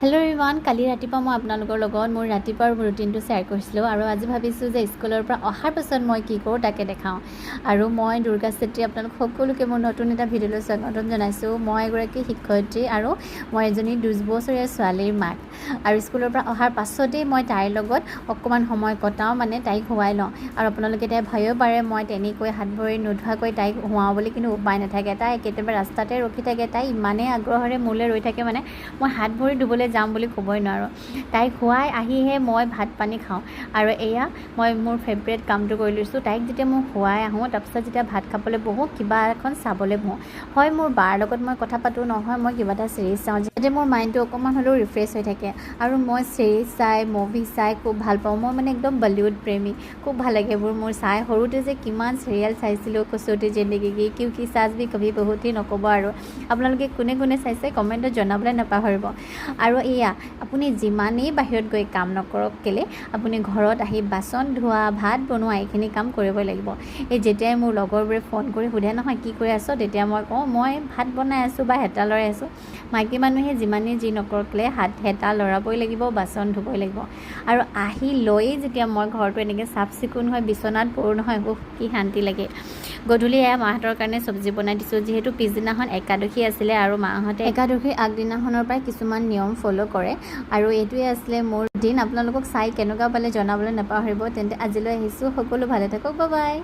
Hello' everyone, কালি ৰাতিপুৱা মই আপোনালোকৰ লগত মোৰ ৰাতিপুৱাৰ ৰুটিনটো শ্বেয়াৰ কৰিছিলোঁ আৰু আজি ভাবিছোঁ যে স্কুলৰ পৰা অহাৰ পাছত মই কি কৰোঁ তাকে দেখাওঁ। আৰু মই দুৰ্গা চেত্ৰী, আপোনালোক সকলোকে মোৰ নতুন এটা ভিডিঅ'লৈ স্বাগতম জনাইছোঁ। মই এগৰাকী শিক্ষয়িত্ৰী আৰু মই এজনী 2 বছৰীয়া ছোৱালীৰ মাক। আৰু স্কুলৰ পৰা অহাৰ পাছতেই মই তাইৰ লগত অকণমান সময় কটাওঁ, মানে তাইক শুৱাই লওঁ। আৰু আপোনালোকে তাই ভাবিব পাৰে মই তেনেকৈ হাত ভৰি নোধোৱাকৈ তাইক শুৱাওঁ বুলি, কিন্তু উপায় নাথাকে। তাই কেতিয়াবা ৰাস্তাতে ৰখি থাকে, তাই ইমানেই আগ্ৰহেৰে মোলৈ ৰৈ থাকে, মানে মই হাত ভৰি ধুবলৈ যাম বুলি ক'বই নোৱাৰোঁ। তাইক শুৱাই আহিহে মই ভাত পানী খাওঁ। আৰু এয়া মই মোৰ ফেভৰেট কামটো কৰি লৈছোঁ। তাইক যেতিয়া মই শুৱাই আহোঁ, তাৰপিছত যেতিয়া ভাত খাবলৈ বহোঁ, কিবা এখন চাবলৈ বহোঁ। হয়, মোৰ বাৰ লগত মই কথা পাতোঁ, নহয় মই কিবা এটা চিৰিজ চাওঁ, যাতে মোৰ মাইণ্ডটো অকণমান হ'লেও ৰিফ্ৰেছ হৈ থাকে। আৰু মই চিৰিজ চাই, মুভি চাই খুব ভাল পাওঁ। মই মানে একদম বলিউড প্ৰেমী, খুব ভাল লাগে এইবোৰ মোৰ চাই। সৰুতে যে কিমান চিৰিয়েল চাইছিলোঁ, কচুটি জিন্দগী কি, কিউকি সাছ ভি কভি বহুতহি নক'ব। আৰু আপোনালোকে কোনে কোনে চাইছে কমেণ্টত জনাবলৈ নাপাহৰিব। আৰু এয়া আপুনি যিমানেই বাহিৰত গৈ কাম নকৰক কেলে, আপুনি ঘৰত আহি বাচন ধোৱা, ভাত বনোৱা এইখিনি কাম কৰিবই লাগিব। এই যেতিয়াই মোৰ লগৰবোৰে ফোন কৰি সোধে নহয় কি কৰি আছ, তেতিয়া মই কওঁ মই ভাত বনাই আছোঁ বা হেতা লৰাই আছোঁ। মাইকী মানুহে যিমানেই যি নকৰক কেলে হেতা লৰাবই লাগিব, বাচন ধুবই লাগিব। আৰু আহি লৈয়ে যেতিয়া মই ঘৰটো এনেকৈ চাফ চিকুণ হৈ বিচনাত পৰোঁ নহয়, কি শান্তি লাগে। গধূলি এয়া মাহঁতৰ কাৰণে চব্জি বনাই দিছোঁ, যিহেতু পিছদিনাখন একাদশী আছিলে আৰু মাহঁতে একাদশীৰ আগদিনাখনৰ পৰাই কিছুমান নিয়ম ফ'ল' কৰে। আৰু এইটোৱে আছিলে মোৰ দিন। আপোনালোকক চাই কেনেকুৱা পালে জনাবলৈ নাপাহৰিব। তেন্তে আজিলৈ আহিছোঁ, সকলো ভালে থাকক, বাই বাই।